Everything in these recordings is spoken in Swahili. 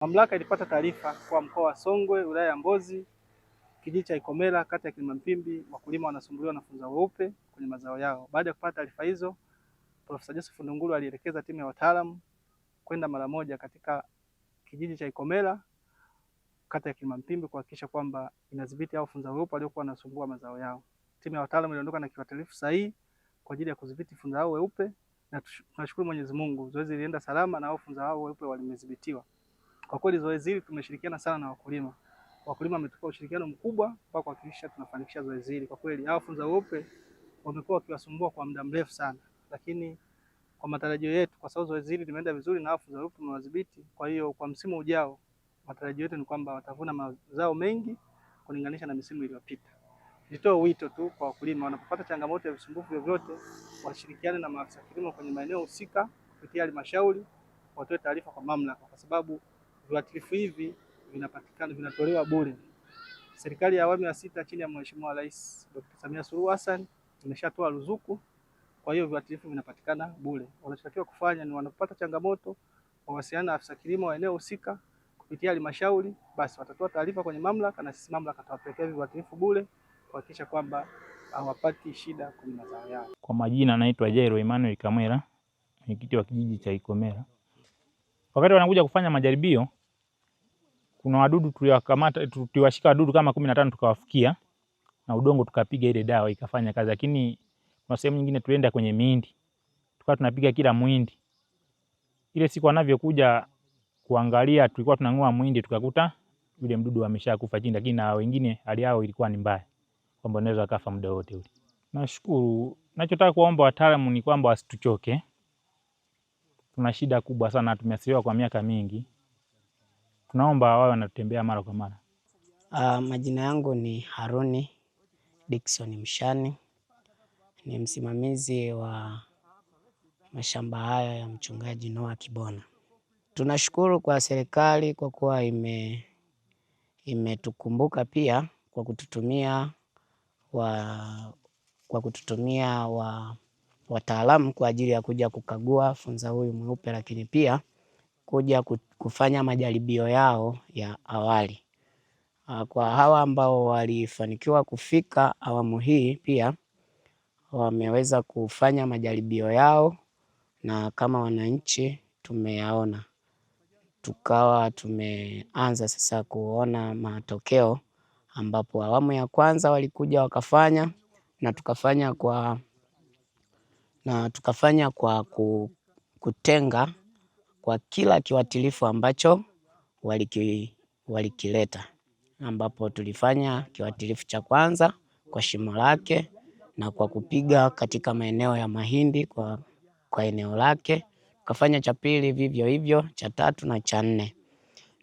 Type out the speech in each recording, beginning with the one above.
Mamlaka ilipata taarifa kwa mkoa wa Songwe, wilaya ya Mbozi, kijiji cha Ikomela, kata ya Kilimampimbi, wakulima wanasumbuliwa na funza weupe kwenye mazao yao. Baada ya kupata taarifa hizo, Profesa Joseph Ndunguru alielekeza timu ya wataalamu kwenda mara moja katika kijiji cha Ikomela, kata ya Kilimampimbi, kuhakikisha kwamba inadhibiti hao funza weupe waliokuwa wanasumbua mazao yao. Timu ya wataalamu iliondoka na kiuatilifu sahihi kwa ajili ya kudhibiti funza hao weupe, na tunashukuru Mwenyezi Mungu, zoezi lilienda salama na hao funza hao weupe walimedhibitiwa. Kwa kweli zoezi hili tumeshirikiana sana na wakulima. Wakulima wametupa ushirikiano mkubwa mpaka kuhakikisha tunafanikisha zoezi hili. Kwa kweli hao funza weupe wamekuwa wakiwasumbua kwa muda mrefu sana, lakini kwa matarajio yetu, kwa sababu zoezi hili limeenda vizuri na hao funza weupe tumewadhibiti, kwa hiyo kwa msimu ujao matarajio yetu ni kwamba watavuna mazao mengi kulinganisha na misimu iliyopita. Nitoe wito tu kwa wakulima, wanapopata changamoto ya visumbufu vyovyote washirikiane na maafisa kilimo kwenye maeneo husika kupitia halmashauri, watoe taarifa kwa mamlaka, kwa sababu viuatilifu hivi vinatolewa bure. Serikali ya awamu ya sita chini ya Mheshimiwa Rais Dr. Samia Suluhu Hassan imeshatoa ruzuku, kwa hiyo viuatilifu vinapatikana bure. Wanachotakiwa kufanya ni wanapopata changamoto wawasiliane na afisa kilimo wa eneo husika kupitia halmashauri, basi watatoa taarifa kwenye mamlaka na sisi mamlaka tutawapelekea viuatilifu bure kuhakikisha kwamba hawapati shida kwenye mazao yao. Kwa majina naitwa Jairo Emmanuel Kamwera, mwenyekiti wa kijiji cha Ikomela. Wakati wanakuja kufanya majaribio, kuna wadudu tuliwashika wadudu kama 15 tukawafikia na udongo tukapiga ile dawa ikafanya kazi, lakini kuna sehemu nyingine tulienda kwenye mihindi. Tukawa tunapiga kila muhindi. Ile siku wanavyokuja kuangalia tulikuwa tunang'oa muhindi tukakuta yule mdudu ameshakufa chini, lakini na wengine hali yao ilikuwa ni mbaya, kwamba wanaweza kufa muda wote ule. Nashukuru, ninachotaka kuomba wataalamu ni kwamba wasituchoke. Tuna shida kubwa sana, tumeathiriwa kwa miaka mingi. Tunaomba wao wanatembea mara kwa mara. Majina yangu ni Haruni Dickson Mshani, ni msimamizi wa mashamba haya ya mchungaji Noah Kibona. Tunashukuru kwa serikali kwa kuwa imetukumbuka pia kwa kututumia wataalamu kwa ajili ya kuja kukagua funza huyu mweupe, lakini pia kuja kufanya majaribio yao ya awali. Kwa hawa ambao walifanikiwa kufika awamu hii pia wameweza kufanya majaribio yao, na kama wananchi tumeyaona, tukawa tumeanza sasa kuona matokeo, ambapo awamu ya kwanza walikuja wakafanya na tukafanya kwa kutenga kwa kila kiuatilifu ambacho walikileta, ambapo tulifanya kiuatilifu cha kwanza kwa shimo lake na kwa kupiga katika maeneo ya mahindi kwa eneo lake, tukafanya cha pili vivyo hivyo, cha tatu na cha nne.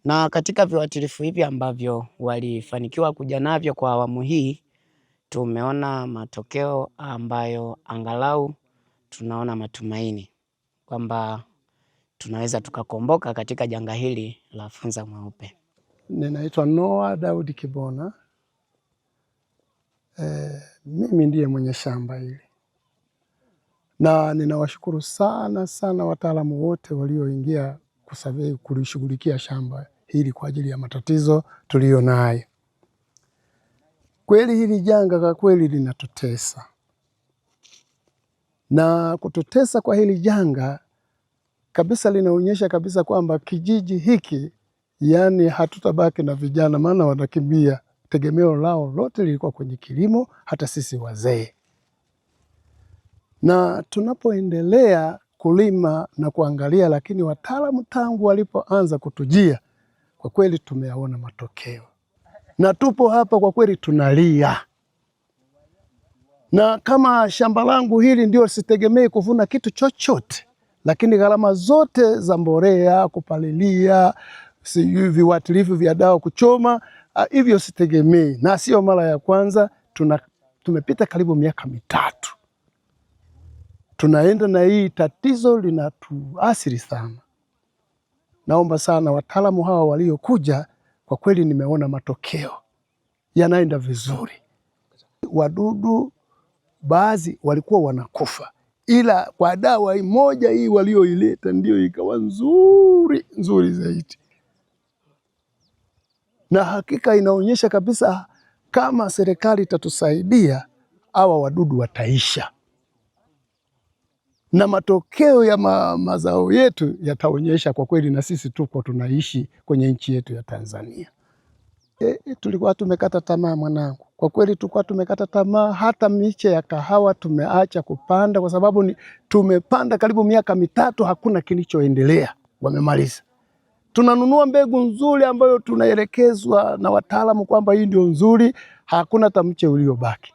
Na katika viuatilifu hivi ambavyo walifanikiwa kuja navyo kwa awamu hii, tumeona matokeo ambayo angalau tunaona matumaini kwamba tunaweza tukakomboka katika janga hili la funza mweupe. Ninaitwa Noah Daudi Kibona. Mimi ndiye mwenye shamba hili, na ninawashukuru sana sana wataalamu wote walioingia kulishughulikia shamba hili kwa ajili ya matatizo tuliyo nayo. Kweli hili janga kwa kweli linatutesa, na kututesa kwa hili janga kabisa linaonyesha kabisa kwamba kijiji hiki, yani hatutabaki na vijana, maana watakimbia. Tegemeo lao lote lilikuwa kwenye kilimo, hata sisi wazee. Na tunapoendelea kulima na kuangalia, lakini wataalamu tangu walipoanza kutujia, kwa kweli tumeyaona matokeo. Na tupo hapa kwa kweli tunalia. Na kama shamba langu hili ndio sitegemei kuvuna kitu chochote, lakini gharama zote za mbolea, kupalilia, viuatilifu vya dawa kuchoma, hivyo sitegemei. Na sio mara ya kwanza, tumepita karibu miaka 3. Tunaenda na hii tatizo linatuathiri sana. Naomba sana wataalamu hawa waliokuja, kwa kweli nimeona matokeo yanaenda vizuri. Wadudu baadhi walikuwa wanakufa, ila kwa dawa moja hii walioileta ndio ikawa nzuri zaidi. na hakika inaonyesha kabisa kama serikali itatusaidia hawa wadudu wataisha, na matokeo ya mazao yetu yataonyesha kwa kweli na sisi tuko tunaishi kwenye nchi yetu ya Tanzania. Tulikuwa tumekata tamaa mwanangu, kwa kweli tulikuwa tumekata tamaa. Hata miche ya kahawa tumeacha kupanda kwa sababu tumepanda karibu miaka mitatu, hakuna kilichoendelea, wamemaliza. Tunanunua mbegu nzuri ambayo tunaelekezwa na wataalamu kwamba hii ndio nzuri, hakuna hata mche uliobaki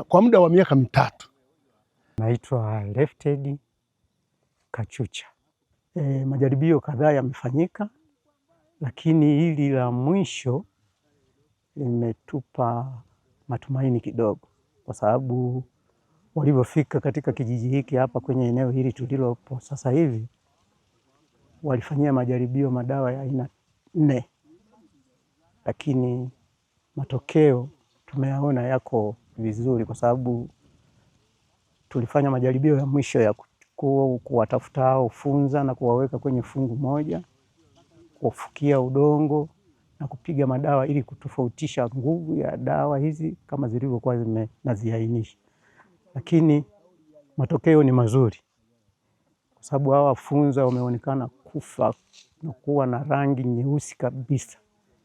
kwa muda wa miaka mitatu. Naitwa Lefted Kachucha. Majaribio kadhaa yamefanyika, lakini hili la mwisho limetupa matumaini kidogo, kwa sababu walivyofika katika kijiji hiki hapa kwenye eneo hili tulilopo sasa hivi, walifanyia majaribio madawa ya aina 4, lakini matokeo tumeyaona yako vizuri, kwa sababu tulifanya majaribio ya mwisho ya kuwatafuta hao funza na kuwaweka kwenye fungu moja, kufukia udongo na kupiga madawa ili kutofautisha nguvu ya dawa hizi kama zilivyokuwa naziainisha. Lakini matokeo ni mazuri, kwa sababu hawa funza wameonekana kufa na kuwa na rangi nyeusi kabisa.